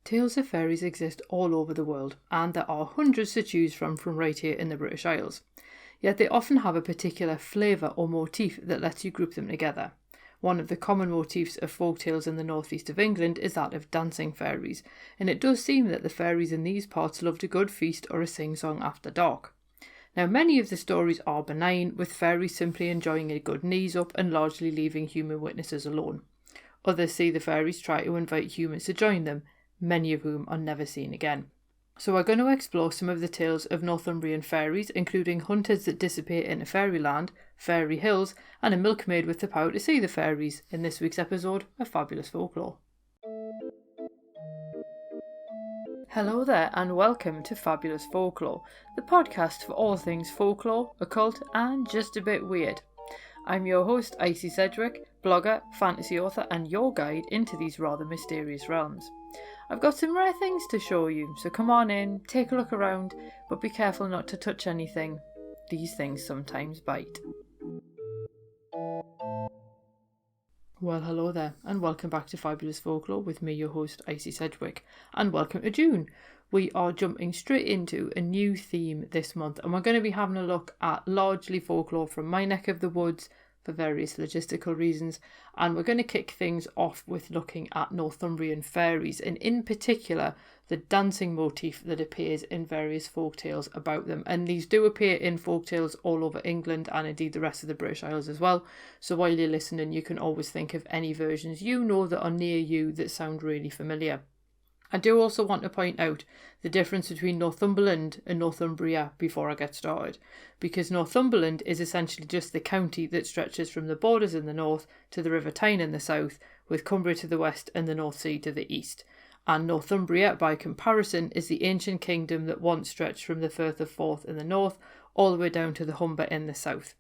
Tales of fairies exist all over the world, and there are hundreds to choose from right here in the British Isles. Yet they often have a particular flavour or motif that lets you group them together. One of the common motifs of folk tales in the northeast of England is that of dancing fairies, and it does seem that the fairies in these parts loved a good feast or a sing-song after dark. Now, many of the stories are benign, with fairies simply enjoying a good knees up and largely leaving human witnesses alone. Others see the fairies try to invite humans to join them, many of whom are never seen again. So we're going to explore some of the tales of Northumbrian fairies, including hunters that disappear into Fairyland, fairy hills, and a milkmaid with the power to see the fairies in this week's episode of Fabulous Folklore. Hello there and welcome to Fabulous Folklore, the podcast for all things folklore, occult and just a bit weird. I'm your host Icy Sedgwick, blogger, fantasy author and your guide into these rather mysterious realms. I've got some rare things to show you, so come on in, take a look around, but be careful not to touch anything. These things sometimes bite. Well, hello there, and welcome back to Fabulous Folklore with me, your host, Icy Sedgwick, and welcome to June. We are jumping straight into a new theme this month, and we're going to be having a look at largely folklore from my neck of the woods for various logistical reasons, and we're going to kick things off with looking at Northumbrian fairies, and in particular the dancing motif that appears in various folk tales about them. And these do appear in folk tales all over England and indeed the rest of the British Isles as well, so while you're listening you can always think of any versions you know that are near you that sound really familiar. I do also want to point out the difference between Northumberland and Northumbria before I get started, because Northumberland is essentially just the county that stretches from the borders in the north to the River Tyne in the south, with Cumbria to the west and the North Sea to the east. And Northumbria, by comparison, is the ancient kingdom that once stretched from the Firth of Forth in the north all the way down to the Humber in the south.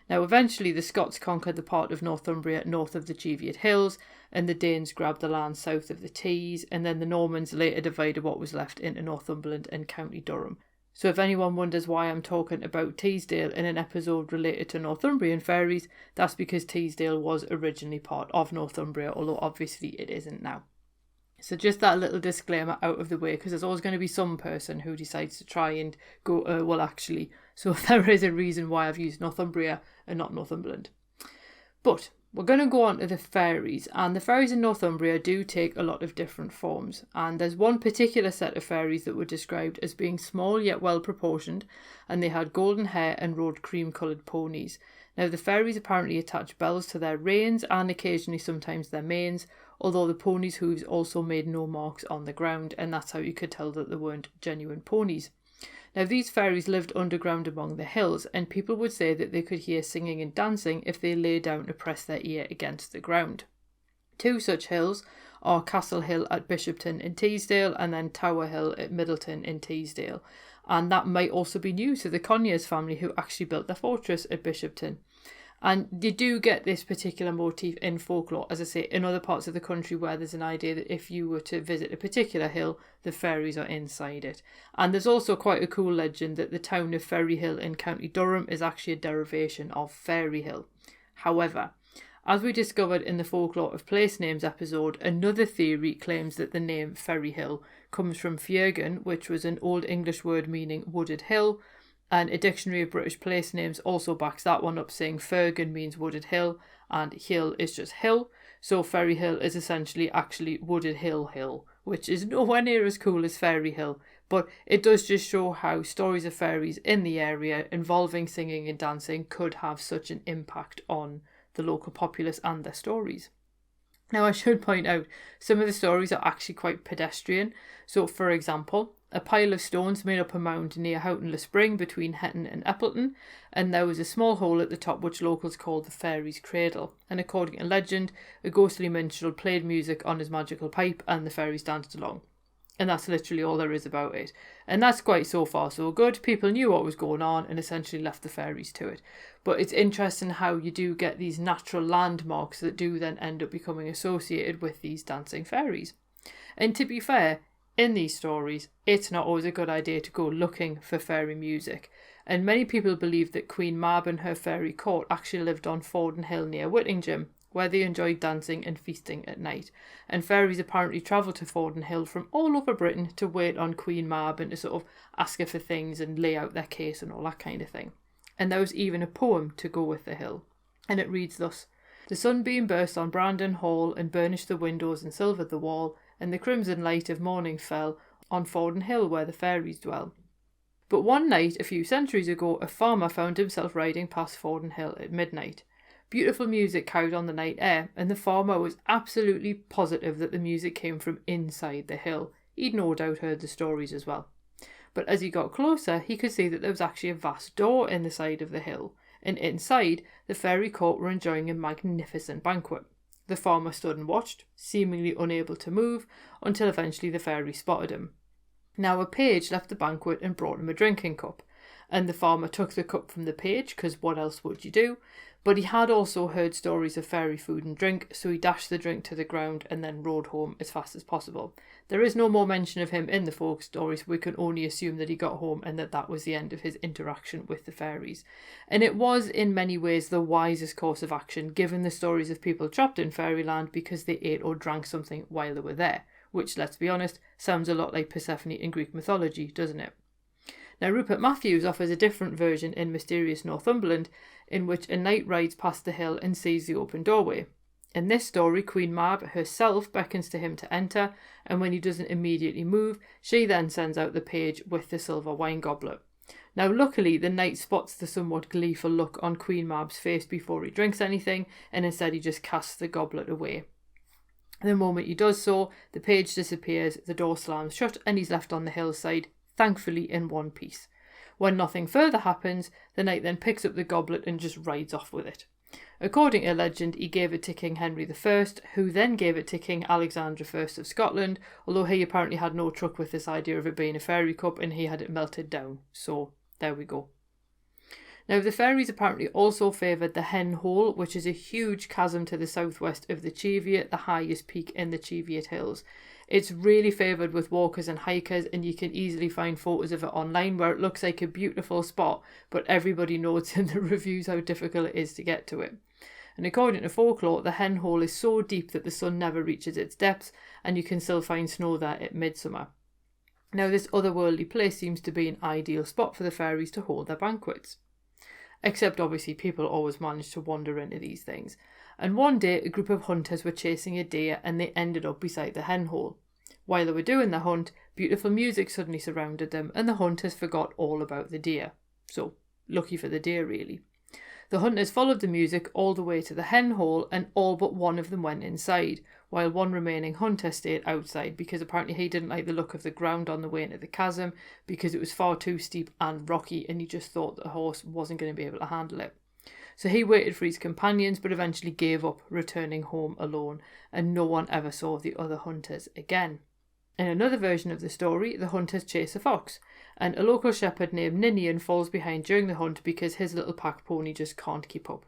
Now, eventually the Scots conquered the part of Northumbria north of the Cheviot Hills, and the Danes grabbed the land south of the Tees, and then the Normans later divided what was left into Northumberland and County Durham. So if anyone wonders why I'm talking about Teesdale in an episode related to Northumbrian fairies, that's because Teesdale was originally part of Northumbria, although obviously it isn't now. So just that little disclaimer out of the way, because there's always going to be some person who decides to try and go, well actually, so there is a reason why I've used Northumbria and not Northumberland. But we're going to go on to the fairies, and the fairies in Northumbria do take a lot of different forms, and there's one particular set of fairies that were described as being small yet well proportioned, and they had golden hair and rode cream coloured ponies. Now the fairies apparently attach bells to their reins and occasionally sometimes their manes, although the ponies' hooves also made no marks on the ground, and that's how you could tell that they weren't genuine ponies. Now these fairies lived underground among the hills, and people would say that they could hear singing and dancing if they lay down to press their ear against the ground. Two such hills are Castle Hill at Bishopton in Teesdale and then Tower Hill at Middleton in Teesdale, and that might also be news to the Conyers family who actually built their fortress at Bishopton. And you do get this particular motif in folklore, as I say, in other parts of the country where there's an idea that if you were to visit a particular hill, the fairies are inside it. And there's also quite a cool legend that the town of Ferry Hill in County Durham is actually a derivation of Fairy Hill. However, as we discovered in the Folklore of Place Names episode, another theory claims that the name Ferry Hill comes from Fiergan, which was an Old English word meaning wooded hill, and a dictionary of British place names also backs that one up, saying Fergan means wooded hill and hill is just hill, so Ferry Hill is essentially actually wooded hill, which is nowhere near as cool as Fairy Hill, but it does just show how stories of fairies in the area involving singing and dancing could have such an impact on the local populace and their stories. Now I should point out, some of the stories are actually quite pedestrian. So for example, a pile of stones made up a mound near Houghton-le Spring between Hetton and Eppleton, and there was a small hole at the top which locals called the Fairies' Cradle, and according to legend, a ghostly minstrel played music on his magical pipe and the fairies danced along. And that's literally all there is about it. And that's quite so far so good. People knew what was going on and essentially left the fairies to it. But it's interesting how you do get these natural landmarks that do then end up becoming associated with these dancing fairies. And to be fair, in these stories, it's not always a good idea to go looking for fairy music. And many people believe that Queen Mab and her fairy court actually lived on Forden Hill near Whittingham, where they enjoyed dancing and feasting at night. And fairies apparently travelled to Fordon Hill from all over Britain to wait on Queen Mab and to sort of ask her for things and lay out their case and all that kind of thing. And there was even a poem to go with the hill. And it reads thus: "The sunbeam burst on Brandon Hall and burnished the windows and silvered the wall, and the crimson light of morning fell on Fordon Hill where the fairies dwell." But one night, a few centuries ago, a farmer found himself riding past Fordon Hill at midnight. Beautiful music carried on the night air, and the farmer was absolutely positive that the music came from inside the hill. He'd no doubt heard the stories as well. But as he got closer, he could see that there was actually a vast door in the side of the hill, and inside, the fairy court were enjoying a magnificent banquet. The farmer stood and watched, seemingly unable to move, until eventually the fairy spotted him. Now a page left the banquet and brought him a drinking cup, and the farmer took the cup from the page, because what else would you do? But he had also heard stories of fairy food and drink, so he dashed the drink to the ground and then rode home as fast as possible. There is no more mention of him in the folk stories, so we can only assume that he got home and that was the end of his interaction with the fairies. And it was in many ways the wisest course of action, given the stories of people trapped in Fairyland because they ate or drank something while they were there, which, let's be honest, sounds a lot like Persephone in Greek mythology, doesn't it? Now, Rupert Matthews offers a different version in Mysterious Northumberland, in which a knight rides past the hill and sees the open doorway. In this story, Queen Mab herself beckons to him to enter, and when he doesn't immediately move, she then sends out the page with the silver wine goblet. Now, luckily, the knight spots the somewhat gleeful look on Queen Mab's face before he drinks anything, and instead he just casts the goblet away. The moment he does so, the page disappears, the door slams shut, and he's left on the hillside, thankfully in one piece. When nothing further happens, the knight then picks up the goblet and just rides off with it. According to legend, he gave it to King Henry I, who then gave it to King Alexander I of Scotland, although he apparently had no truck with this idea of it being a fairy cup and he had it melted down. So, there we go. Now, the fairies apparently also favoured the Hen Hall, which is a huge chasm to the southwest of the Cheviot, the highest peak in the Cheviot Hills. It's really favoured with walkers and hikers, and you can easily find photos of it online where it looks like a beautiful spot, but everybody notes in the reviews how difficult it is to get to it. And according to folklore, the Hen Hall is so deep that the sun never reaches its depths, and you can still find snow there at midsummer. Now, this otherworldly place seems to be an ideal spot for the fairies to hold their banquets. Except obviously people always manage to wander into these things. And one day a group of hunters were chasing a deer and they ended up beside the hen hole. While they were doing the hunt, beautiful music suddenly surrounded them and the hunters forgot all about the deer. So, lucky for the deer really. The hunters followed the music all the way to the hen hole and all but one of them went inside, while one remaining hunter stayed outside because apparently he didn't like the look of the ground on the way into the chasm because it was far too steep and rocky and he just thought the horse wasn't going to be able to handle it. So he waited for his companions but eventually gave up, returning home alone, and no one ever saw the other hunters again. In another version of the story, the hunters chase a fox, and a local shepherd named Ninian falls behind during the hunt because his little pack pony just can't keep up.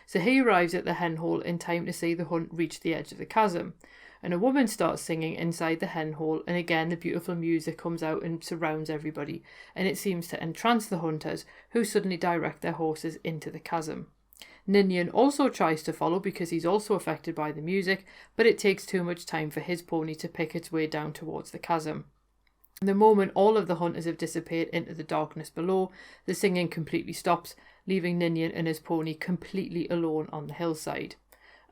So he arrives at the hen hole in time to see the hunt reach the edge of the chasm, and a woman starts singing inside the hen hole, and again the beautiful music comes out and surrounds everybody, and it seems to entrance the hunters, who suddenly direct their horses into the chasm. Ninian also tries to follow because he's also affected by the music, but it takes too much time for his pony to pick its way down towards the chasm. The moment all of the hunters have disappeared into the darkness below, the singing completely stops, leaving Ninian and his pony completely alone on the hillside.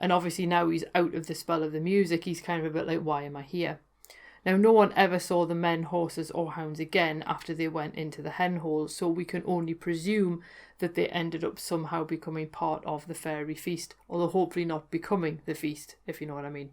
And obviously now he's out of the spell of the music, he's kind of a bit like, why am I here? Now, no one ever saw the men, horses or hounds again after they went into the hen hole, so we can only presume that they ended up somehow becoming part of the fairy feast, although hopefully not becoming the feast, if you know what I mean.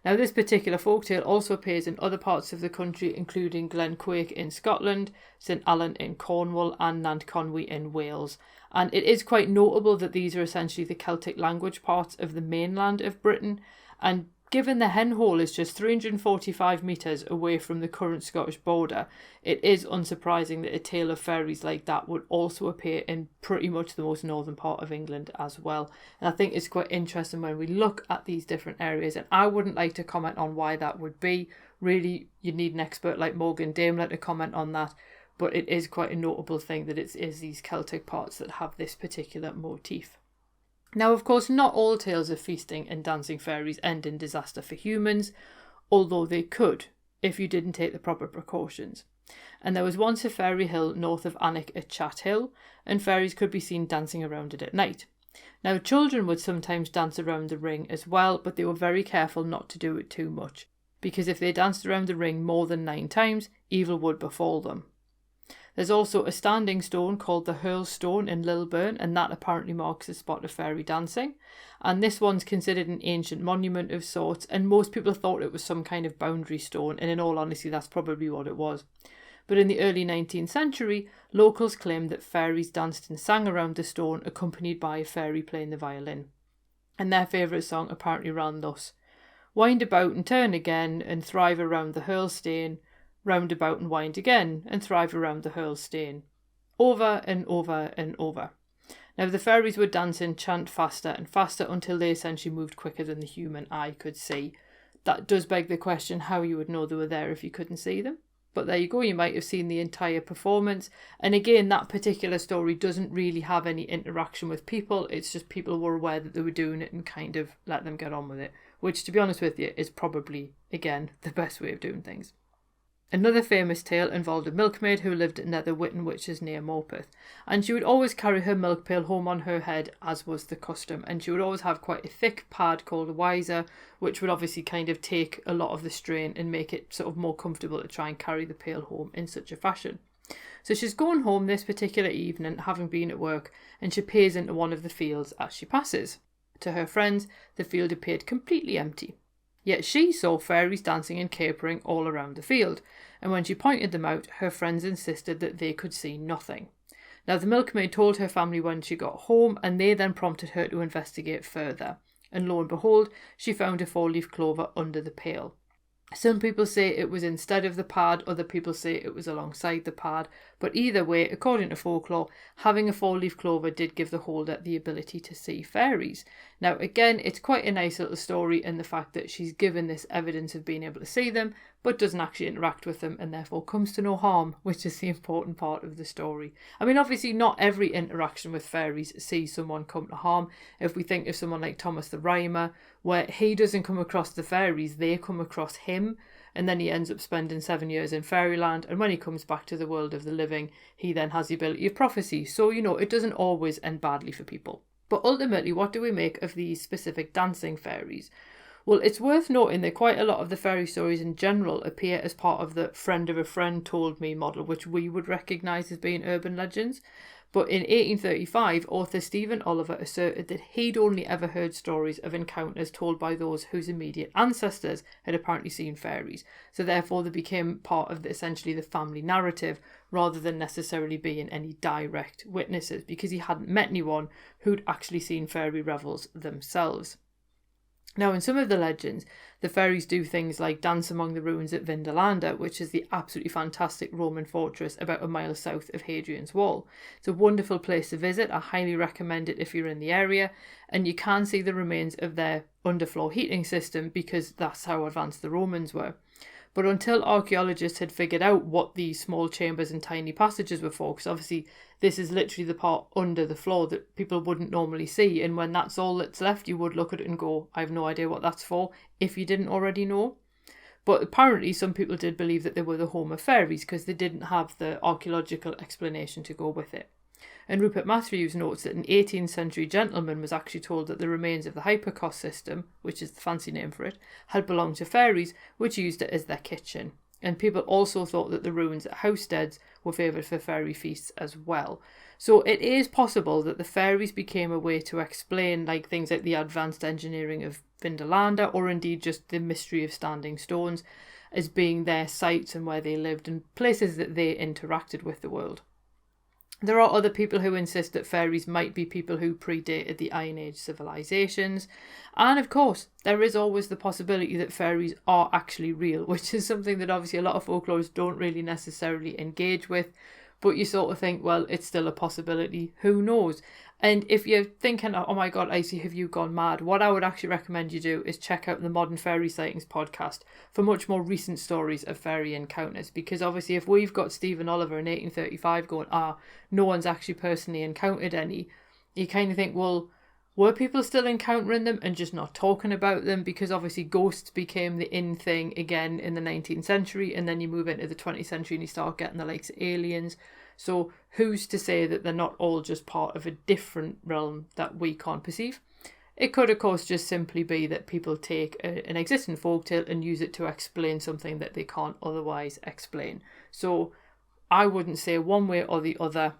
Now, this particular folktale also appears in other parts of the country, including Glenquake in Scotland, St Allan in Cornwall and Nant Conwy in Wales. And it is quite notable that these are essentially the Celtic language parts of the mainland of Britain, and given the hen hole is just 345 metres away from the current Scottish border, it is unsurprising that a tale of fairies like that would also appear in pretty much the most northern part of England as well. And I think it's quite interesting when we look at these different areas, and I wouldn't like to comment on why that would be. Really, you'd need an expert like Morgan Daimler to comment on that, but it is quite a notable thing that it is these Celtic parts that have this particular motif. Now, of course, not all tales of feasting and dancing fairies end in disaster for humans, although they could if you didn't take the proper precautions. And there was once a fairy hill north of Alnwick at Chat Hill, and fairies could be seen dancing around it at night. Now, children would sometimes dance around the ring as well, but they were very careful not to do it too much, because if they danced around the ring more than 9 times, evil would befall them. There's also a standing stone called the Hurdlestone in Lilburn, and that apparently marks a spot of fairy dancing. And this one's considered an ancient monument of sorts, and most people thought it was some kind of boundary stone, and in all honesty, that's probably what it was. But in the early 19th century, locals claimed that fairies danced and sang around the stone, accompanied by a fairy playing the violin. And their favourite song apparently ran thus: "Wind about and turn again, and thrive around the Hurdlestone. Round about and wind again, and thrive around the Hurdlestone. Over and over and over." Now, the fairies would dance and chant faster and faster until they essentially moved quicker than the human eye could see. That does beg the question how you would know they were there if you couldn't see them. But there you go, you might have seen the entire performance. And again, that particular story doesn't really have any interaction with people. It's just people were aware that they were doing it and kind of let them get on with it. Which, to be honest with you, is probably, again, the best way of doing things. Another famous tale involved a milkmaid who lived near the Witten Witches near Morpeth, and she would always carry her milk pail home on her head, as was the custom, and she would always have quite a thick pad called a wiser, which would obviously kind of take a lot of the strain and make it sort of more comfortable to try and carry the pail home in such a fashion. So she's going home this particular evening, having been at work, and she peers into one of the fields as she passes. To her friends, the field appeared completely empty. Yet she saw fairies dancing and capering all around the field, and when she pointed them out, her friends insisted that they could see nothing. Now, the milkmaid told her family when she got home, and they then prompted her to investigate further. And lo and behold, she found a 4-leaf clover under the pail. Some people say it was instead of the pad, other people say it was alongside the pad, but either way, according to folklore, having a 4-leaf clover did give the holder the ability to see fairies. Now again, it's quite a nice little story in the fact that she's given this evidence of being able to see them, but doesn't actually interact with them and therefore comes to no harm, which is the important part of the story. I mean, obviously not every interaction with fairies sees someone come to harm. If we think of someone like Thomas the Rhymer, where he doesn't come across the fairies, they come across him, and then he ends up spending 7 years in Fairyland, and when he comes back to the world of the living, he then has the ability of prophecy. So, it doesn't always end badly for people. But ultimately, what do we make of these specific dancing fairies? Well, it's worth noting that quite a lot of the fairy stories in general appear as part of the friend of a friend told me model, which we would recognise as being urban legends. But in 1835, author Stephen Oliver asserted that he'd only ever heard stories of encounters told by those whose immediate ancestors had apparently seen fairies. So therefore they became part of essentially the family narrative, rather than necessarily being any direct witnesses, because he hadn't met anyone who'd actually seen fairy revels themselves. Now, in some of the legends, the fairies do things like dance among the ruins at Vindolanda, which is the absolutely fantastic Roman fortress about a mile south of Hadrian's Wall. It's a wonderful place to visit. I highly recommend it if you're in the area, and you can see the remains of their underfloor heating system because that's how advanced the Romans were. But until archaeologists had figured out what these small chambers and tiny passages were for, because obviously this is literally the part under the floor that people wouldn't normally see, and when that's all that's left, you would look at it and go, I have no idea what that's for, if you didn't already know. But apparently some people did believe that they were the home of fairies because they didn't have the archaeological explanation to go with it. And Rupert Matthews notes that an 18th century gentleman was actually told that the remains of the Hypercos system, which is the fancy name for it, had belonged to fairies, which used it as their kitchen. And people also thought that the ruins at Housesteads were favoured for fairy feasts as well. So it is possible that the fairies became a way to explain things like the advanced engineering of Vindolanda, or indeed just the mystery of standing stones, as being their sites and where they lived and places that they interacted with the world. There are other people who insist that fairies might be people who predated the Iron Age civilizations. And of course, there is always the possibility that fairies are actually real, which is something that obviously a lot of folklorists don't really necessarily engage with. But you sort of think, well, it's still a possibility. Who knows? And if you're thinking, oh my God, Icy, have you gone mad? What I would actually recommend you do is check out the Modern Fairy Sightings podcast for much more recent stories of fairy encounters. Because obviously if we've got Stephen Oliver in 1835 going, no one's actually personally encountered any, you kind of think, well, Were people still encountering them and just not talking about them? Because obviously ghosts became the in thing again in the 19th century, and then you move into the 20th century and you start getting the likes of aliens. So who's to say that they're not all just part of a different realm that we can't perceive? It could, of course, just simply be that people take an existing folktale and use it to explain something that they can't otherwise explain. So I wouldn't say one way or the other.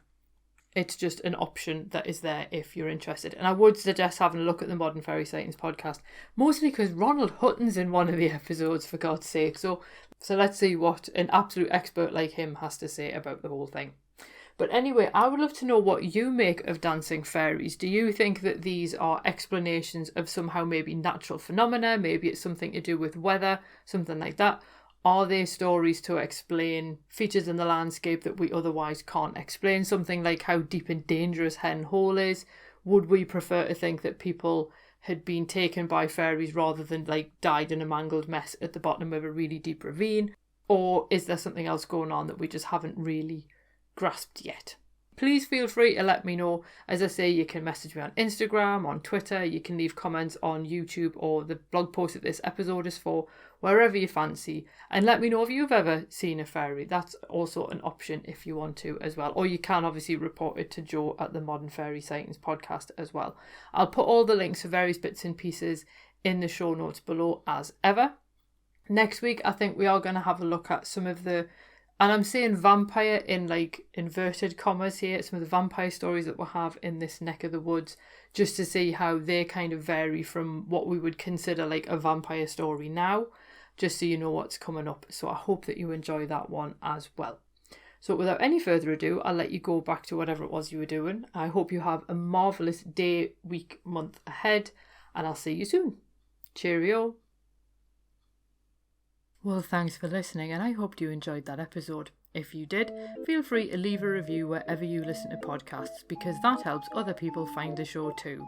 It's just an option that is there if you're interested. And I would suggest having a look at the Modern Fairy Sightings podcast, mostly because Ronald Hutton's in one of the episodes, for God's sake. So let's see what an absolute expert like him has to say about the whole thing. But anyway, I would love to know what you make of dancing fairies. Do you think that these are explanations of somehow maybe natural phenomena? Maybe it's something to do with weather, something like that. Are they stories to explain features in the landscape that we otherwise can't explain? Something like how deep and dangerous Hen Hall is. Would we prefer to think that people had been taken by fairies rather than like died in a mangled mess at the bottom of a really deep ravine? Or is there something else going on that we just haven't really grasped yet? Please feel free to let me know. As I say, you can message me on Instagram, on Twitter, you can leave comments on YouTube, or the blog post that this episode is for, wherever you fancy, and let me know if you've ever seen a fairy. That's also an option if you want to as well. Or you can obviously report it to Joe at the Modern Fairy Sightings podcast as well. I'll put all the links for various bits and pieces in the show notes below as ever. Next week, I think we are going to have a look at some of the, and I'm saying vampire in like inverted commas here, some of the vampire stories that we'll have in this neck of the woods, just to see how they kind of vary from what we would consider like a vampire story now, just so you know what's coming up. So I hope that you enjoy that one as well. So without any further ado, I'll let you go back to whatever it was you were doing. I hope you have a marvellous day, week, month ahead, and I'll see you soon. Cheerio. Well, thanks for listening, and I hope you enjoyed that episode. If you did, feel free to leave a review wherever you listen to podcasts, because that helps other people find the show too.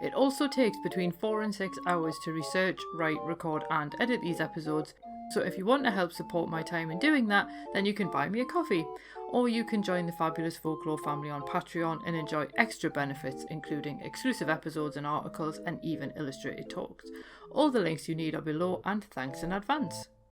It also takes between 4 and 6 hours to research, write, record and edit these episodes, so if you want to help support my time in doing that, then you can buy me a coffee, or you can join the Fabulous Folklore family on Patreon and enjoy extra benefits, including exclusive episodes and articles and even illustrated talks. All the links you need are below, and thanks in advance.